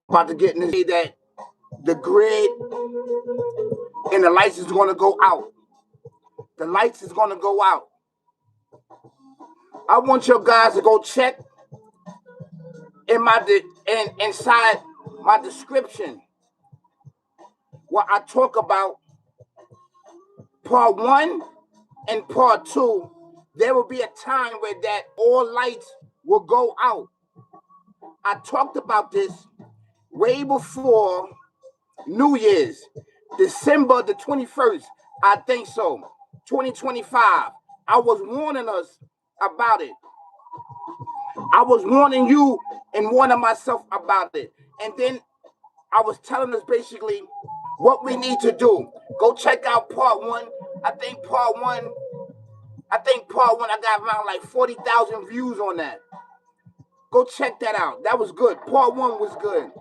about to get in this day that the grid and the lights is going to go out. The lights is going to go out. I want your guys to go check inside my description where I talk about part 1 and part 2. There will be a time where that all lights will go out. I talked about this way before New Year's, December the 21st, I think so, 2025. I was warning us about it. I was warning you and warning myself about it. And then I was telling us basically what we need to do. Go check out part 1. I think part one, I got around like 40,000 views on that. Go check that out. That was good. Part 1 was good.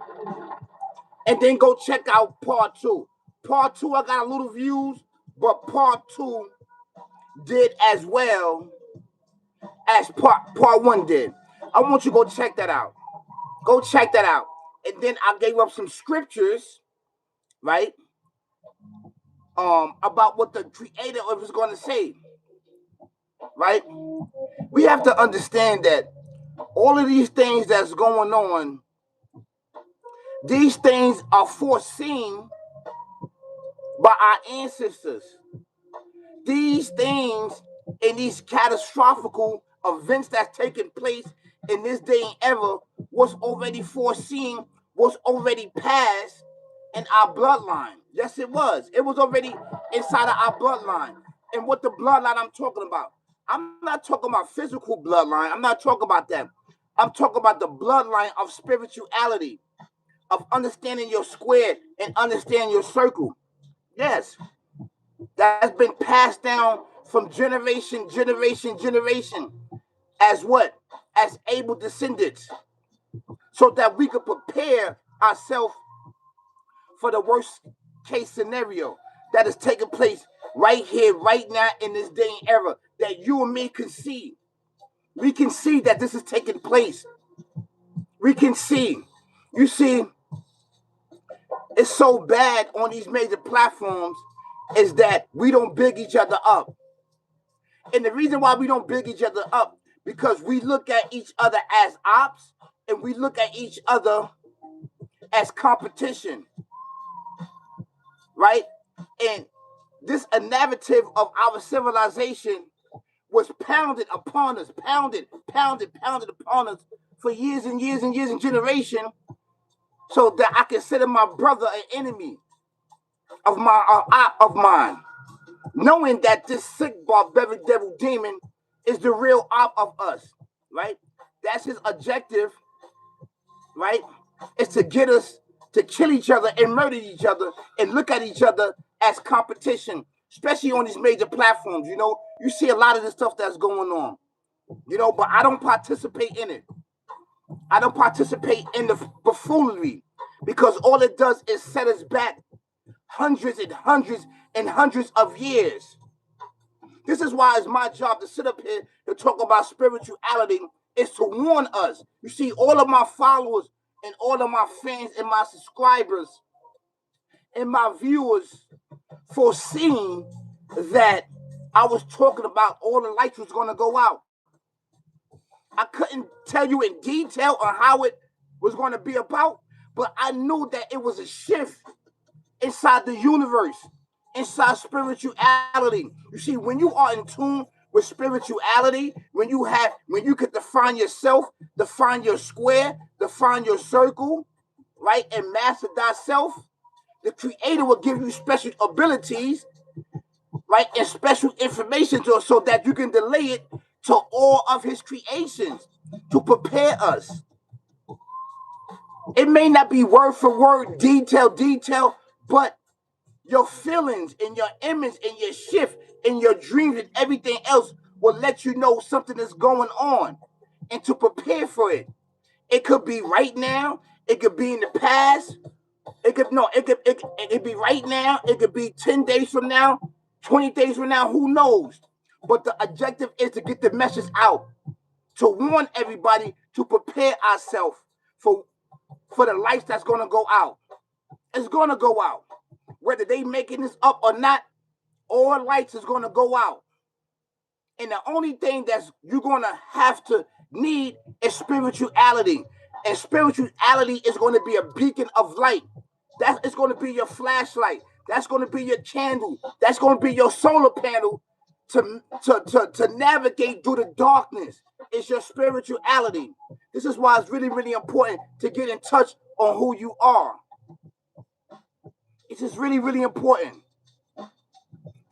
And then go check out part 2. Part 2, I got a little views, but part 2 did as well as part 1 did. I want you to go check that out. Go check that out. And then I gave up some scriptures, right? About what the creator was going to say, right? We have to understand that all of these things that's going on, these things are foreseen by our ancestors. These things and these catastrophic events that's taking place in this day and era was already foreseen, was already passed in our bloodline. Yes, it was. It was already inside of our bloodline. And what the bloodline I'm talking about, I'm not talking about physical bloodline. I'm not talking about that. I'm talking about the bloodline of spirituality, of understanding your square and understanding your circle. Yes, that's been passed down from generation as what? As able descendants, so that we could prepare ourselves for the worst case scenario that is taking place right here, right now, in this day and era, that you and me can see. We can see that this is taking place. We can see. You see, it's so bad on these major platforms is that we don't big each other up. And the reason why we don't big each other up, because we look at each other as ops and we look at each other as competition, right? And this a narrative of our civilization was pounded upon us, pounded upon us for years and years and years and generation, so that I consider my brother an enemy of mine, knowing that this sick barbaric devil demon is the real op of us, right? That's his objective, right? Is to get us to kill each other and murder each other and look at each other as competition, especially on these major platforms. You know, you see a lot of the stuff that's going on, you know, but I don't participate in it. I don't participate in the buffoonery, because all it does is set us back hundreds and hundreds and hundreds of years. This is why it's my job to sit up here and talk about spirituality, is to warn us. You see, all of my followers and all of my fans and my subscribers and my viewers foreseeing that I was talking about all the lights was going to go out. I couldn't tell you in detail on how it was going to be about, but I knew that it was a shift inside the universe, inside spirituality. You see, when you are in tune with spirituality, when you could define yourself, define your square, define your circle, right, and master thyself, the creator will give you special abilities, right, and special information so that you can delay it to all of his creations to prepare us. It may not be word for word, detail, but your feelings and your image and your shift and your dreams and everything else will let you know something is going on and to prepare for it. It could be right now. It could be in the past. It could be right now. It could be 10 days from now, 20 days from now. Who knows? But the objective is to get the message out, to warn everybody, to prepare ourselves for for the lights that's going to go out. It's going to go out. Whether they making this up or not, all lights is going to go out. And the only thing that's you're going to have to need is spirituality. And spirituality is going to be a beacon of light. It's going to be your flashlight. That's going to be your candle. That's going to be your solar panel to navigate through the darkness. It's your spirituality. This is why it's really, really important to get in touch on who you are. It's just really, really important.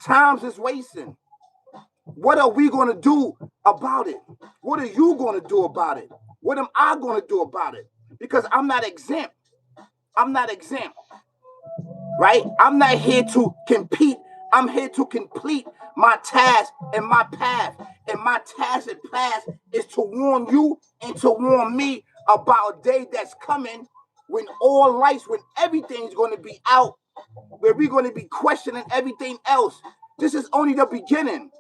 Times is wasting. What are we going to do about it? What are you going to do about it? What am I going to do about it? Because I'm not exempt. I'm not exempt. Right? I'm not here to compete. I'm here to complete my task and my path. And my task and path is to warn you and to warn me about a day that's coming when all lights, when everything's going to be out, where we're going to be questioning everything else. This is only the beginning.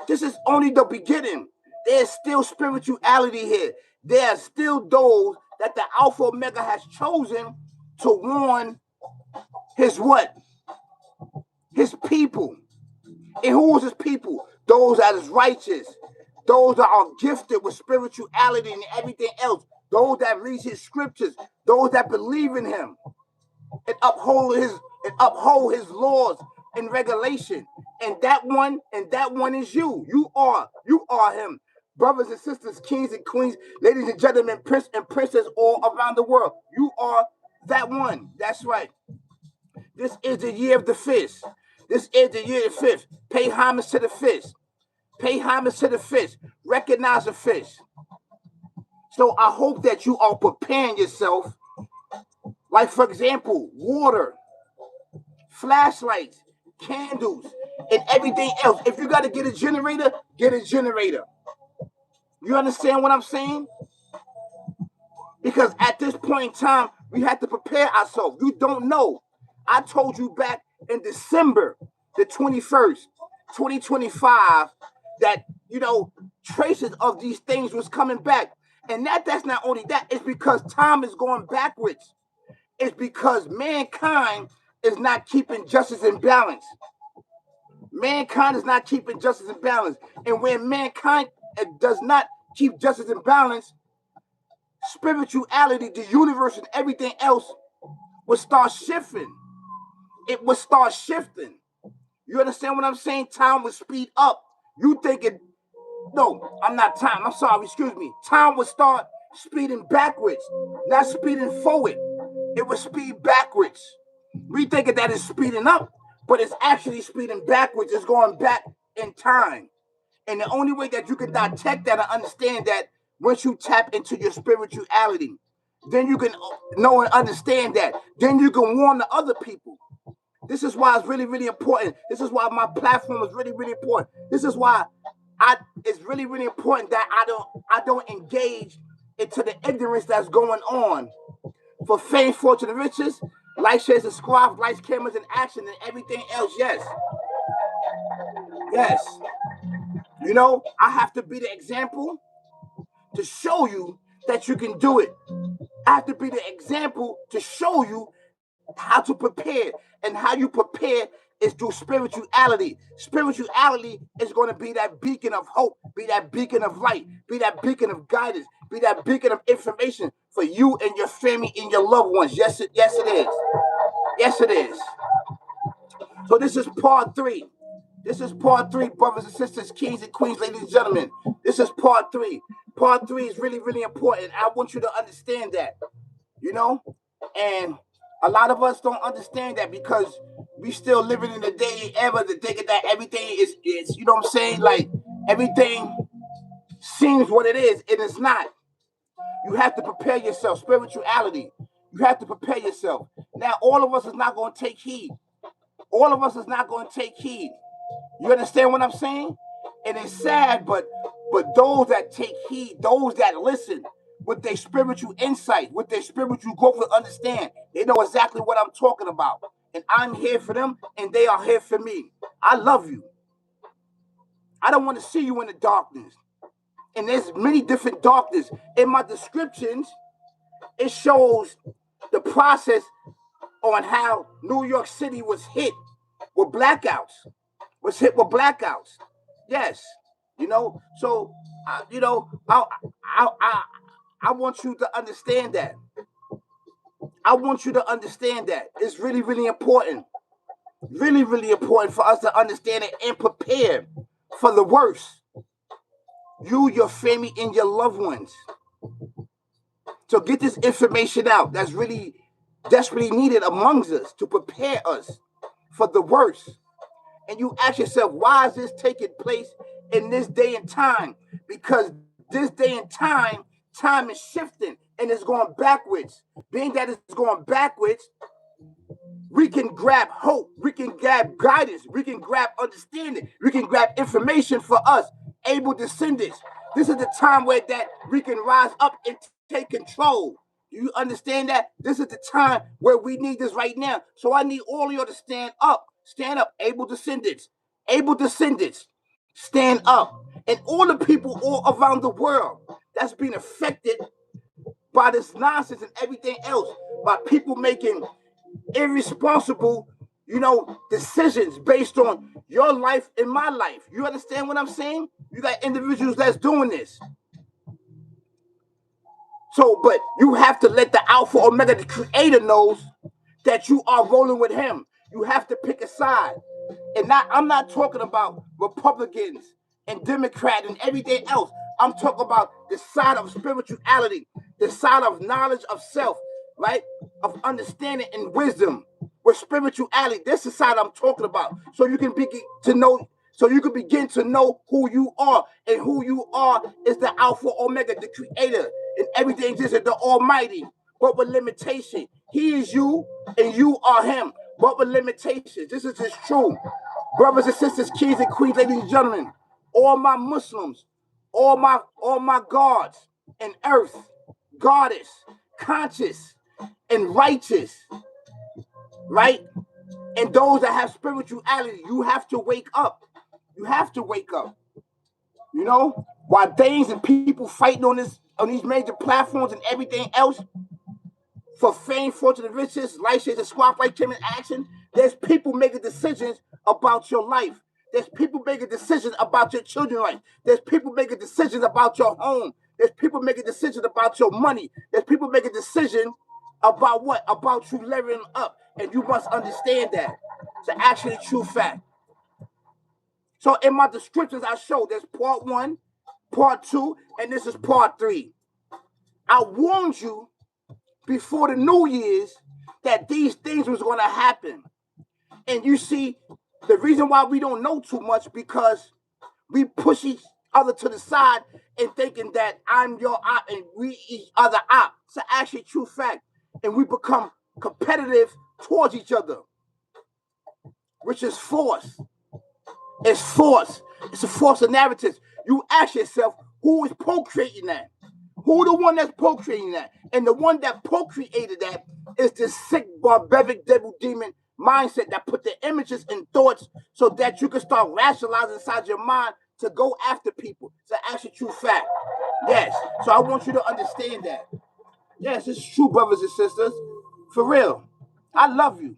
This is only the beginning. There's still spirituality here. There are still those that the Alpha Omega has chosen to warn his what? His people. And who is his people? Those that is righteous. Those that are gifted with spirituality and everything else. Those that read his scriptures. Those that believe in him. And uphold his laws and regulation. And that one is you. You are him. Brothers and sisters, kings and queens, ladies and gentlemen, prince and princess all around the world. You are that one. That's right. This is the year of the fish. This is the year of the fish. Pay homage to the fish. Pay homage to the fish. Recognize the fish. So I hope that you are preparing yourself. Like, for example, water, flashlights, candles, and everything else. If you got to get a generator, get a generator. You understand what I'm saying? Because at this point in time, we have to prepare ourselves. You don't know. I told you back in December the 21st, 2025, that, traces of these things was coming back. And that's not only that. It's because time is going backwards. It's because mankind is not keeping justice in balance. Mankind is not keeping justice in balance. And when mankind does not keep justice in balance, spirituality, the universe, and everything else will start shifting. It will start shifting. You understand what I'm saying? Time will speed up. You thinking, no, I'm not time. I'm sorry, excuse me. Time will start speeding backwards, not speeding forward. It will speed backwards. We thinking that it's speeding up, but it's actually speeding backwards. It's going back in time. And the only way that you can detect that and understand that, once you tap into your spirituality, then you can know and understand that. Then you can warn the other people. This is why it's really, really important. This is why my platform is really, really important. This is why it's really, really important that I don't engage into the ignorance that's going on. For fame, fortune, and riches, like, share, subscribe, lights, cameras, and action, and everything else. Yes. Yes. I have to be the example to show you that you can do it. I have to be the example to show you how to prepare. And how you prepare is through spirituality. Spirituality is going to be that beacon of hope, be that beacon of light, be that beacon of guidance, be that beacon of information for you and your family and your loved ones. Yes, it is. Yes, it is. So this is part 3. This is part 3, brothers and sisters, kings and queens, ladies and gentlemen. This is part 3. Part 3 is really, really important. I want you to understand that, and a lot of us don't understand that because we still living in the day ever to think that everything is, what I'm saying? Like, everything seems what it is. It is not. You have to prepare yourself. Spirituality. You have to prepare yourself. Now, all of us is not going to take heed. All of us is not going to take heed. You understand what I'm saying? And it's sad, but those that take heed, those that listen with their spiritual insight, with their spiritual growth and understand, they know exactly what I'm talking about. And I'm here for them, and they are here for me. I love you. I don't want to see you in the darkness. And there's many different darkness. In my descriptions, It shows the process on how New York City was hit with blackouts. Yes, So, I want you to understand that. It's really, really important. Really, really important for us to understand it and prepare for the worst. You, your family, and your loved ones. So get this information out. That's really desperately needed amongst us to prepare us for the worst. And you ask yourself, why is this taking place in this day and time? Because this day and time is shifting and it's going backwards. Being that it's going backwards, we can grab hope, we can grab guidance, we can grab understanding, we can grab information for us, able descendants. This is the time where that we can rise up and take control. Do you understand that? This is the time where we need this right now. So I need all of you to stand up, able descendants, stand up. And all the people all around the world that's being affected by this nonsense and everything else, by people making irresponsible, decisions based on your life and my life. You understand what I'm saying? You got individuals that's doing this. So, but you have to let the Alpha Omega, the Creator, knows that you are rolling with him. You have to pick a side. And I'm not talking about Republicans and Democrats and everything else. I'm talking about the side of spirituality, the side of knowledge of self, right? Of understanding and wisdom with spirituality. This is the side I'm talking about. So you can begin to know who you are. And who you are is the Alpha Omega, the Creator. And everything exists in the Almighty, but with limitation. He is you and you are him, but with limitations. This is just true. Brothers and sisters, kings and queens, ladies and gentlemen, all my Muslims, all my gods and earth, goddess, conscious and righteous, right? And those that have spirituality, you have to wake up. You have to wake up. While things and people fighting on these major platforms and everything else for fame, fortune, and riches, life, shades, and squad fight, chairman action, there's people making decisions about your life. There's people making decisions about your children's life. There's people making decisions about your home. There's people making decisions about your money. There's people making decisions about what? About you leveling up. And you must understand that. It's an actually true fact. So in my descriptions I show, there's part 1, part 2, and this is part 3. I warned you before the New Year's that these things was going to happen. And you see, the reason why we don't know too much because we push each other to the side and thinking that I'm your op and we each other op. It's an actually true fact. And we become competitive towards each other, which is force. It's force. It's a force of narratives. You ask yourself, who is procreating that? Who the one that's procreating that? And the one that procreated that is this sick, barbaric, devil demon mindset that put the images and thoughts so that you can start rationalizing inside your mind to go after people. It's an actual true fact. Yes. So I want you to understand that. Yes, it's true, brothers and sisters. For real. I love you.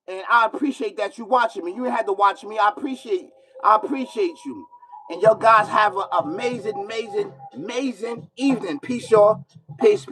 And I appreciate that you watching me. You ain't had to watch me. I appreciate you. And y'all guys have an amazing evening. Peace, y'all. Peace.